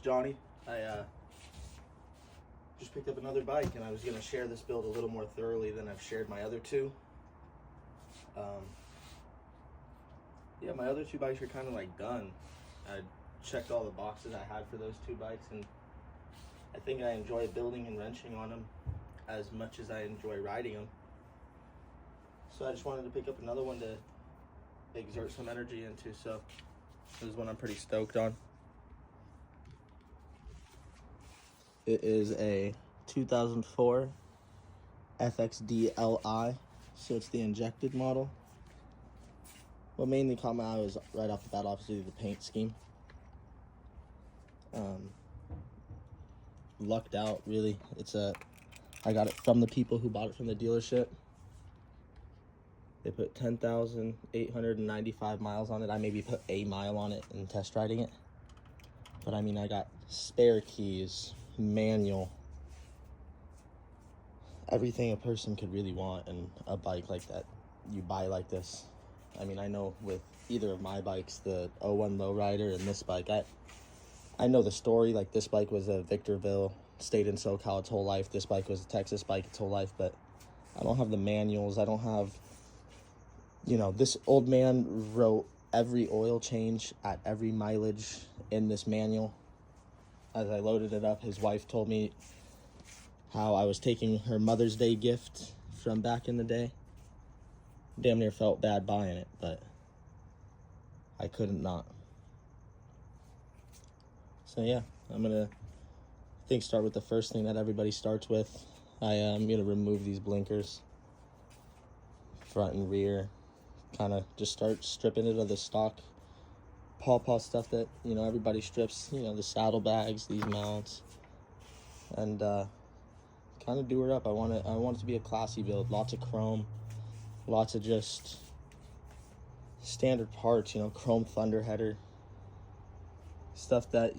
Johnny. I just picked up another bike, and I was going to share this build a little more thoroughly than I've shared my other two. Yeah, my other two bikes are kind of like done. I checked all the boxes I had for those two bikes, and I think I enjoy building and wrenching on them as much as I enjoy riding them. So I just wanted to pick up another one to exert some energy into, so this is one I'm pretty stoked on. It is a 2004 FXDLI, so it's the injected model. What mainly caught my eye was right off the bat, obviously, the paint scheme. Lucked out, really. I got it from the people who bought it from the dealership. They put 10,895 miles on it. I maybe put a mile on it in test riding it. But I mean, I got spare keys, manual, everything a person could really want in a bike like that you buy like this. I mean, I know with either of my bikes, the 01 Lowrider and this bike, I know the story. Like, this bike was a Victorville, stayed in SoCal its whole life. This bike was a Texas bike its whole life, but I don't have the manuals. I don't have, you know, this old man wrote every oil change at every mileage in this manual. As I loaded it up, his wife told me how I was taking her Mother's Day gift from back in the day. Damn near felt bad buying it, but I couldn't not. So yeah, I'm gonna start with the first thing that everybody starts with. I'm gonna remove these blinkers, front and rear, kind of just start stripping it of the stock paw stuff that, you know, everybody strips, you know, the saddlebags, these mounts, and kind of do her up. I want it to be a classy build, lots of chrome, lots of just standard parts, you know, chrome thunder header, stuff that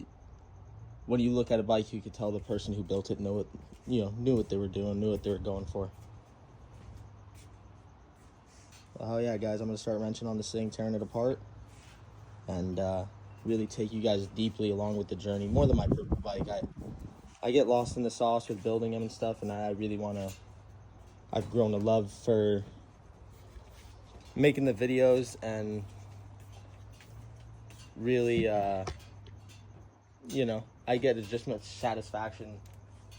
when you look at a bike, you could tell the person who built it knew what they were doing, knew what they were going for. Oh yeah, guys, I'm gonna start wrenching on this thing, tearing it apart, and really take you guys deeply along with the journey, more than my bike. I get lost in the sauce with building them and stuff, and I really I've grown a love for making the videos, and really, you know, I get just much satisfaction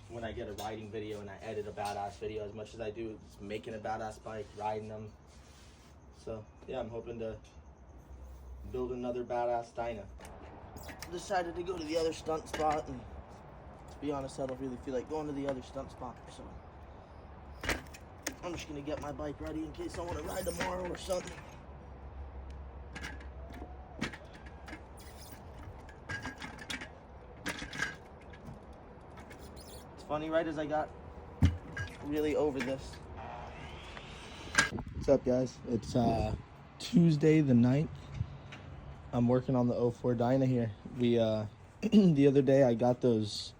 when I get a riding video and I edit a badass video as much as I do just making a badass bike, riding them. So yeah, I'm hoping to build another badass dyna. Decided to go to the other stunt spot, and to be honest, I don't really feel like going to the other stunt spot, so I'm just gonna get my bike ready in case I want to ride tomorrow or something. It's funny, right as I got really over this. What's up, guys? It's Tuesday the 9th. I'm working on the 04 dyna here. We the other day I got those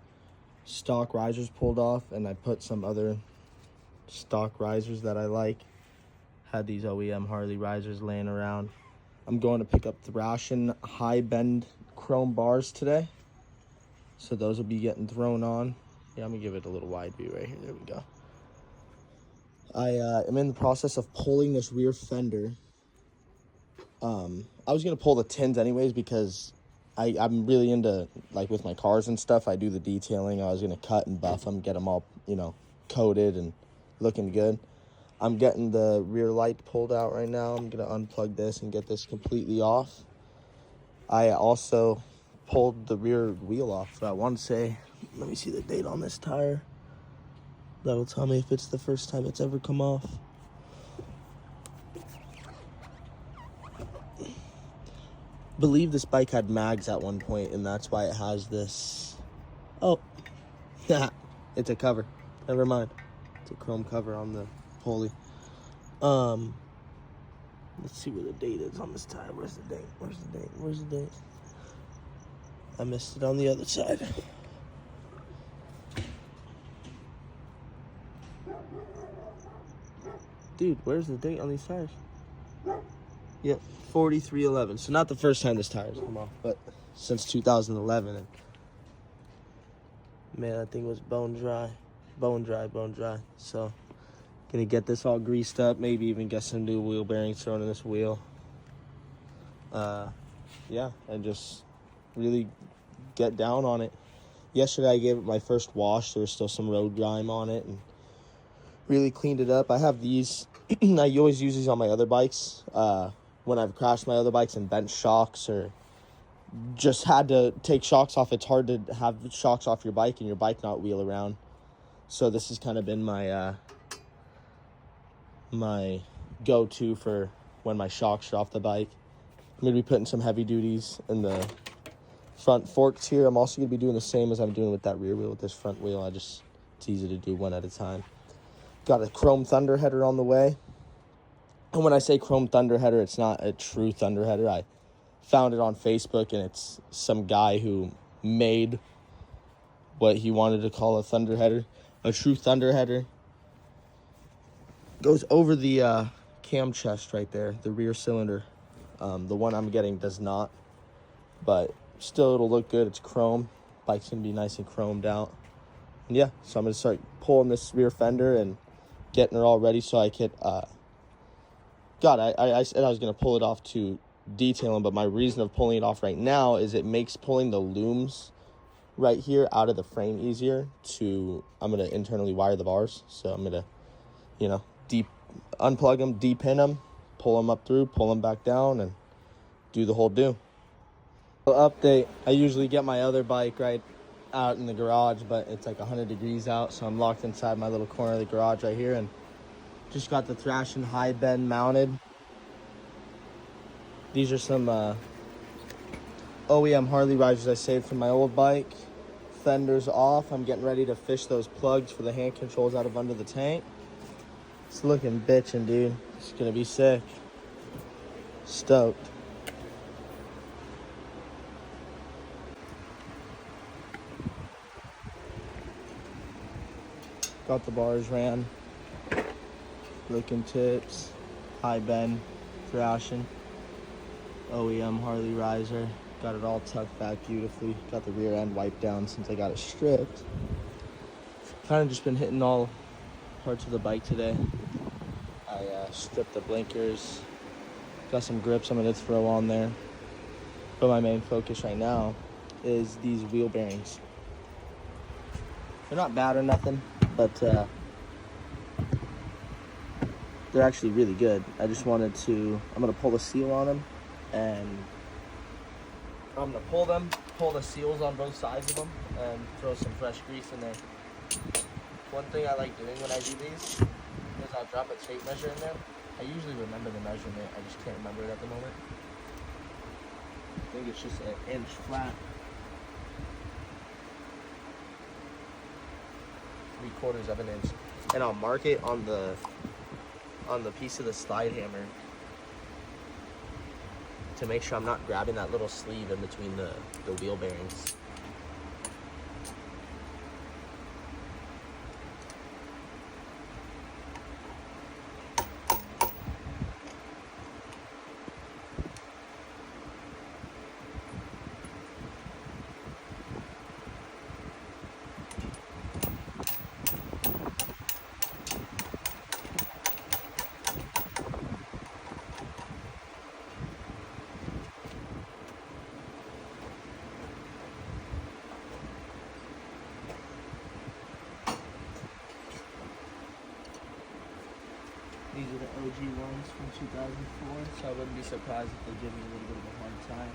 stock risers pulled off, and I put some other stock risers that I like. Had these OEM Harley risers laying around. I'm going to pick up Thrashin high bend chrome bars today, so those will be getting thrown on. Yeah, I'm gonna give it a little wide view right here. There we go. I am in the process of pulling this rear fender. I was gonna pull the tins anyways because I'm really into, like, with my cars and stuff, I do the detailing. I was gonna cut and buff them, get them all, you know, coated and looking good. I'm getting the rear light pulled out right now. I'm gonna unplug this and get this completely off. I also pulled the rear wheel off. So I want to say, let me see the date on this tire. That'll tell me if it's the first time it's ever come off. Believe this bike had mags at one point, and that's why it has this. Oh, it's a cover. Never mind. It's a chrome cover on the pulley. Let's see where the date is on this tire. Where's the date? Where's the date? Where's the date? I missed it on the other side. Dude, where's the date on these tires? Yep, 4311. So not the first time this tire's come off, but since 2011. And Man, I think it was bone dry. So, gonna get this all greased up, maybe even get some new wheel bearings thrown in this wheel. Yeah, and just really get down on it. Yesterday I gave it my first wash. There was still some road grime on it, and really cleaned it up. I have these. I always use these on my other bikes. When I've crashed my other bikes and bent shocks or just had to take shocks off. It's hard to have shocks off your bike and your bike not wheel around. So this has kind of been my my go-to for when my shocks are off the bike. I'm going to be putting some heavy duties in the front forks here. I'm also going to be doing the same as I'm doing with that rear wheel with this front wheel. It's easy to do one at a time. Got a chrome thunder header on the way. And when I say chrome thunder header, it's not a true thunder header. I found it on Facebook, and it's some guy who made what he wanted to call a thunder header. A true thunder header goes over the cam chest right there, the rear cylinder. The one I'm getting does not, but still it'll look good. It's chrome. Bike's gonna be nice and chromed out. And yeah, so I'm gonna start pulling this rear fender and getting her all ready so I could I said I was gonna pull it off to detail them, but my reason of pulling it off right now is it makes pulling the looms right here out of the frame easier. I'm gonna internally wire the bars, so I'm gonna, unplug them, depin them, pull them up through, pull them back down, and do the whole do. Update, I usually get my other bike right out in the garage, but it's like 100 degrees out, so I'm locked inside my little corner of the garage right here, and just got the thrash and high bend mounted. These are some OEM Harley risers I saved from my old bike. Fenders off. I'm getting ready to fish those plugs for the hand controls out of under the tank. It's looking bitchin', dude. It's gonna be sick. Stoked. Got the bars ran. Looking tips. High bend. Thrashing. OEM Harley riser. Got it all tucked back beautifully. Got the rear end wiped down since I got it stripped. Kind of just been hitting all parts of the bike today. I stripped the blinkers. Got some grips I'm going to throw on there. But my main focus right now is these wheel bearings. They're not bad or nothing, but they're actually really good. I'm going to pull the seal on them, and I'm going to pull the seals on both sides of them, and throw some fresh grease in there. One thing I like doing when I do these is I'll drop a tape measure in there. I usually remember the measurement, I just can't remember it at the moment. I think it's just an inch flat. 3/4 of an inch. And I'll mark it on the piece of the slide hammer to make sure I'm not grabbing that little sleeve in between the wheel bearings. These are the OG ones from 2004, so I wouldn't be surprised if they give me a little bit of a hard time.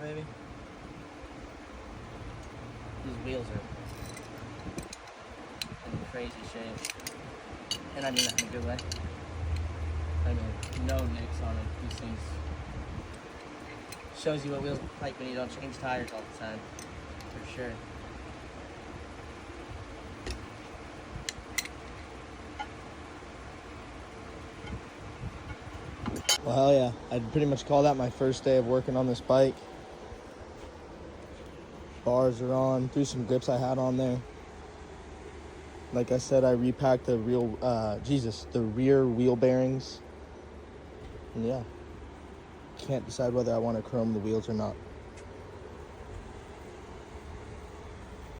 baby. These wheels are in crazy shape. And I mean that in a good way. I mean, no nicks on it. These things shows you what wheels like when you don't change tires all the time. For sure. Well, hell yeah. I'd pretty much call that my first day of working on this bike. Bars are on. Threw some grips I had on there. Like I said, I repacked the rear wheel bearings. And yeah. Can't decide whether I want to chrome the wheels or not.